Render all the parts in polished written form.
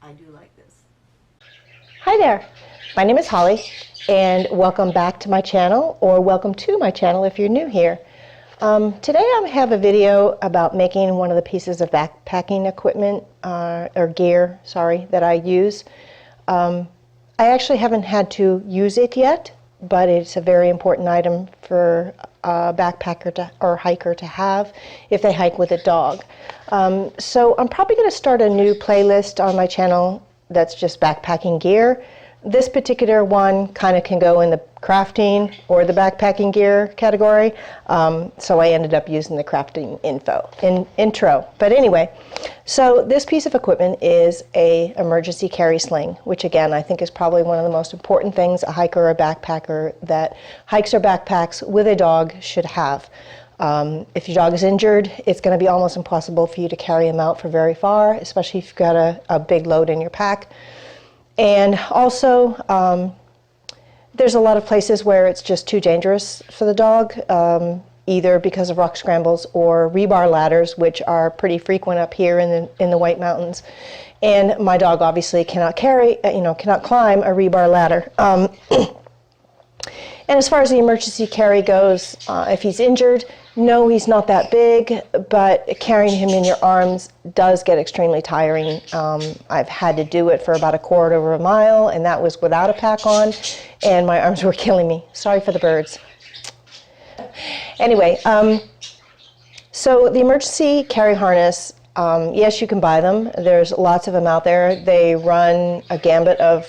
I do like this. Hi there, my name is Holly and welcome back to my channel, or welcome to my channel if you're new here. Today I have a video about making one of the pieces of backpacking equipment or gear, sorry, that I use. I actually haven't had to use it yet, but it's a very important item for a backpacker or hiker to have if they hike with a dog. So I'm probably going to start a new playlist on my channel that's just backpacking gear. This particular one kind of can go in the crafting or the backpacking gear category, so I ended up using the crafting intro. But anyway, so this piece of equipment is a emergency carry sling, which again I think is probably one of the most important things a hiker or a backpacker that hikes or backpacks with a dog should have. If your dog is injured, it's going to be almost impossible for you to carry him out for very far, especially if you've got a big load in your pack. And also, there's a lot of places where it's just too dangerous for the dog, either because of rock scrambles or rebar ladders, which are pretty frequent up here in the White Mountains. And my dog obviously cannot climb a rebar ladder. And as far as the emergency carry goes, if he's injured, no, he's not that big, but carrying him in your arms does get extremely tiring. I've had to do it for about a quarter of a mile, and that was without a pack on, and my arms were killing me. Sorry for the birds. Anyway, so the emergency carry harness, yes, you can buy them. There's lots of them out there. They run a gambit of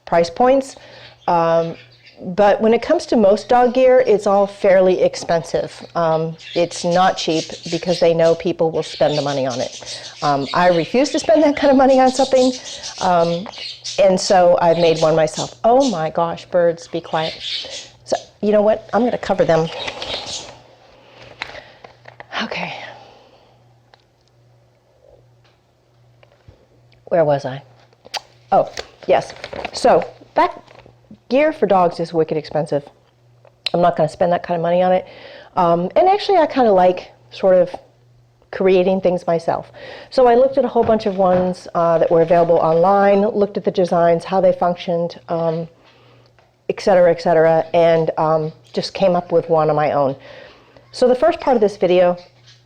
price points. But when it comes to most dog gear, it's all fairly expensive. It's not cheap because they know people will spend the money on it. I refuse to spend that kind of money on something, and so I've made one myself. Oh my gosh, birds, be quiet. So, you know what? I'm going to cover them. Okay. Where was I? Oh, yes. So, gear for dogs is wicked expensive. I'm not going to spend that kind of money on it. And actually, I kind of like sort of creating things myself. So I looked at a whole bunch of ones that were available online, looked at the designs, how they functioned, et cetera, and just came up with one on my own. So the first part of this video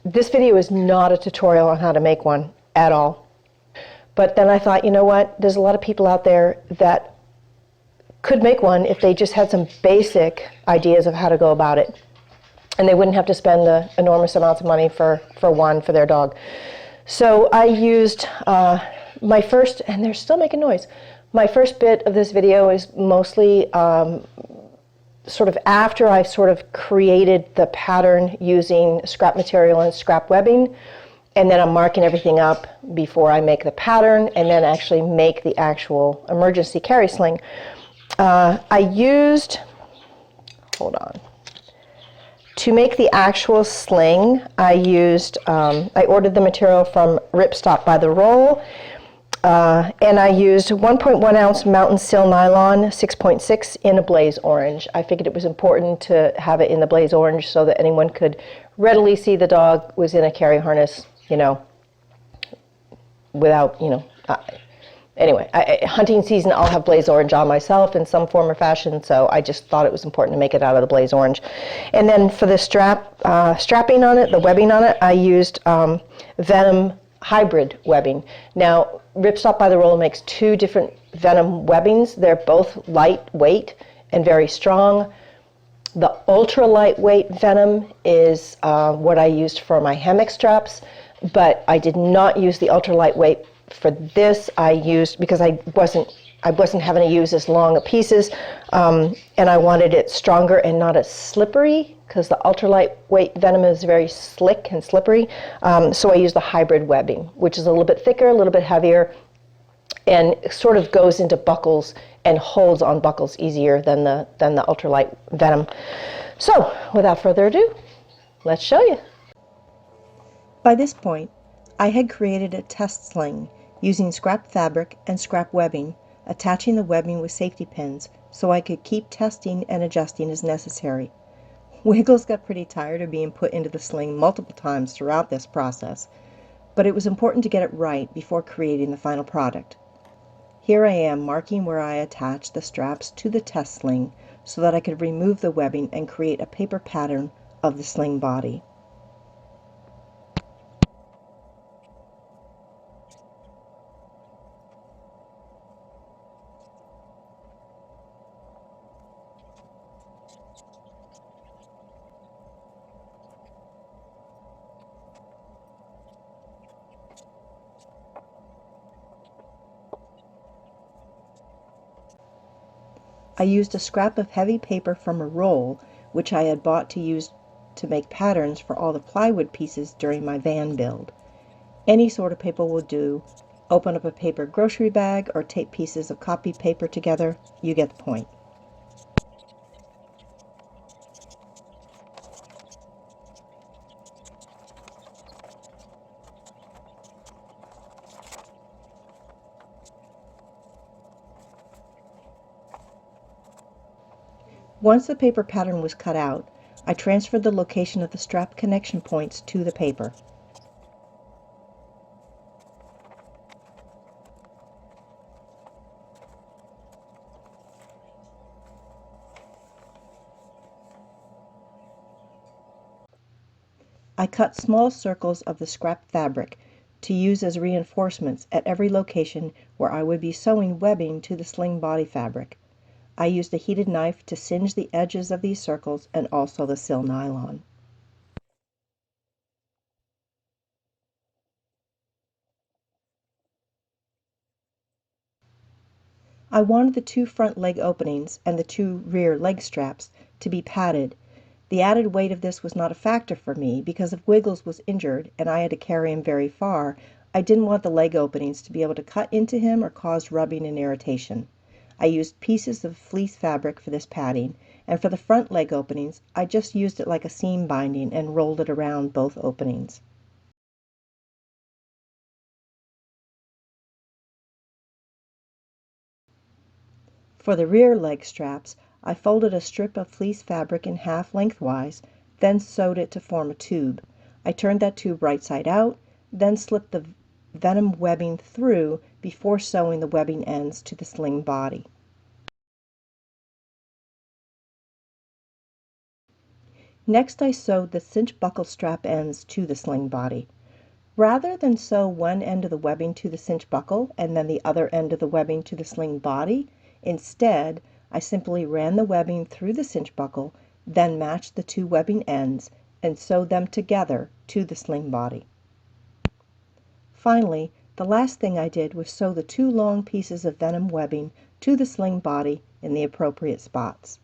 is not a tutorial on how to make one at all. But then I thought, you know what? There's a lot of people out there that could make one if they just had some basic ideas of how to go about it, and they wouldn't have to spend the enormous amounts of money for one for their dog. So I used my first, and they're still making noise, my first bit of this video is mostly sort of after I sort of created the pattern using scrap material and scrap webbing, and then I'm marking everything up before I make the pattern and then actually make the actual emergency carry sling. I used, hold on, to make the actual sling, I ordered the material from Ripstop by the roll, and I used 1.1 ounce Mountain Silnylon 6.6 in a blaze orange. I figured it was important to have it in the blaze orange so that anyone could readily see the dog was in a carry harness, without, anyway, hunting season, I'll have blaze orange on myself in some form or fashion, so I just thought it was important to make it out of the blaze orange. And then for the strapping on it, the webbing on it, I used Venom Hybrid Webbing. Now, Ripstop by the Roll makes two different Venom webbings. They're both lightweight and very strong. The ultra lightweight Venom is what I used for my hammock straps, but I did not use the ultra lightweight for this. I used, because I wasn't having to use as long of pieces, and I wanted it stronger and not as slippery, because the ultra lightweight Venom is very slick and slippery. So I used the hybrid webbing, which is a little bit thicker, a little bit heavier, and sort of goes into buckles and holds on buckles easier than the ultralight Venom. So without further ado, let's show you. By this point, I had created a test sling using scrap fabric and scrap webbing, attaching the webbing with safety pins so I could keep testing and adjusting as necessary. Wiggles got pretty tired of being put into the sling multiple times throughout this process, but it was important to get it right before creating the final product. Here I am marking where I attached the straps to the test sling so that I could remove the webbing and create a paper pattern of the sling body. I used a scrap of heavy paper from a roll, which I had bought to use to make patterns for all the plywood pieces during my van build. Any sort of paper will do. Open up a paper grocery bag or tape pieces of copy paper together. You get the point. Once the paper pattern was cut out, I transferred the location of the strap connection points to the paper. I cut small circles of the scrap fabric to use as reinforcements at every location where I would be sewing webbing to the sling body fabric. I used a heated knife to singe the edges of these circles and also the Silnylon. I wanted the two front leg openings and the two rear leg straps to be padded. The added weight of this was not a factor for me because if Wiggles was injured and I had to carry him very far, I didn't want the leg openings to be able to cut into him or cause rubbing and irritation. I used pieces of fleece fabric for this padding, and for the front leg openings, I just used it like a seam binding and rolled it around both openings. For the rear leg straps, I folded a strip of fleece fabric in half lengthwise, then sewed it to form a tube. I turned that tube right side out, then slipped the Venom webbing through before sewing the webbing ends to the sling body. Next, I sewed the cinch buckle strap ends to the sling body. Rather than sew one end of the webbing to the cinch buckle and then the other end of the webbing to the sling body, instead, I simply ran the webbing through the cinch buckle, then matched the two webbing ends and sewed them together to the sling body. Finally, the last thing I did was sew the two long pieces of Venom webbing to the sling body in the appropriate spots.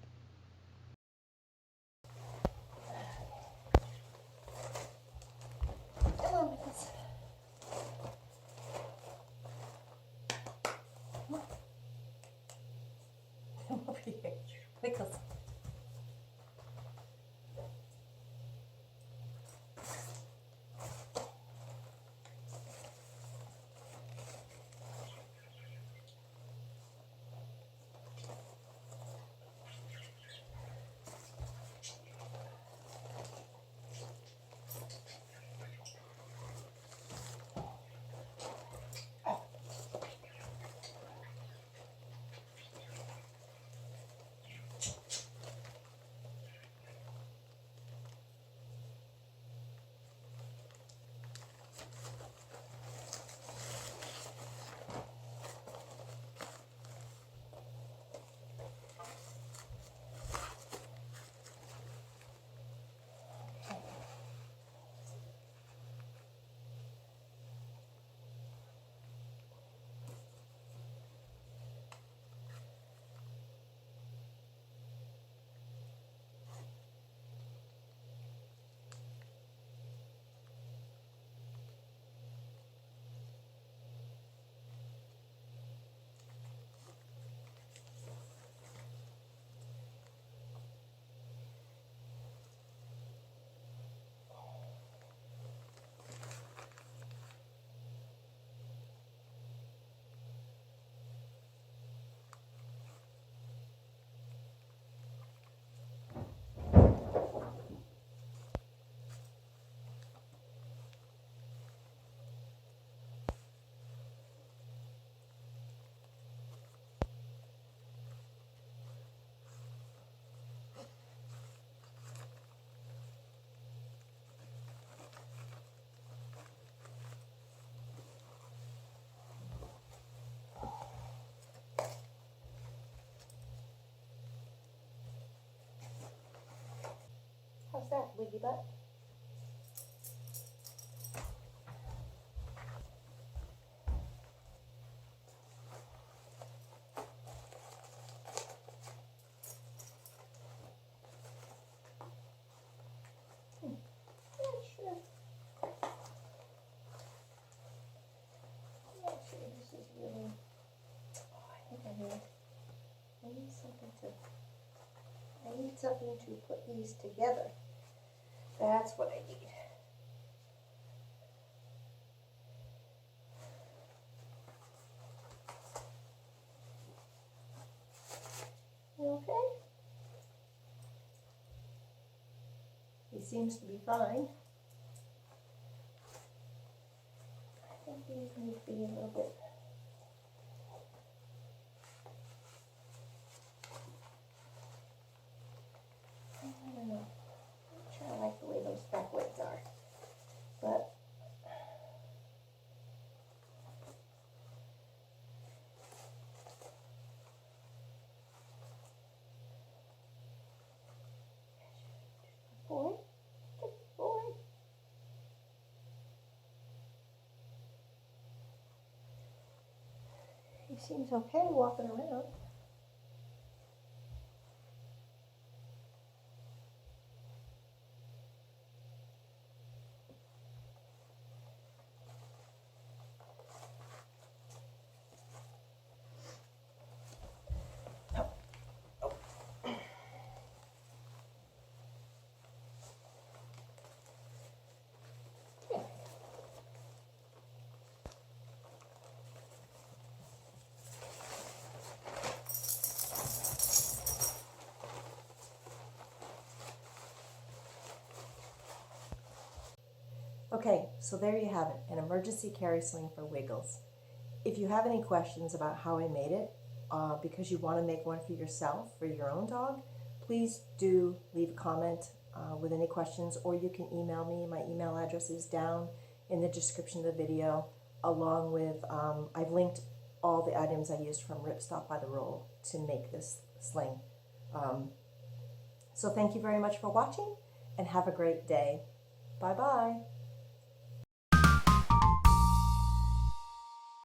How's that, Wiggy Butt? I need something to put these together. That's what I need. You okay? He seems to be fine. I think these need to be a little bit. I don't know. I'm not sure I like the way those back legs are, but boy, good boy. He seems okay walking around. Okay, so there you have it, an emergency carry sling for Wiggles. If you have any questions about how I made it, because you want to make one for yourself, for your own dog, please do leave a comment with any questions, or you can email me. My email address is down in the description of the video, along with, I've linked all the items I used from Ripstop by the roll to make this sling. So thank you very much for watching, and have a great day. Bye-bye.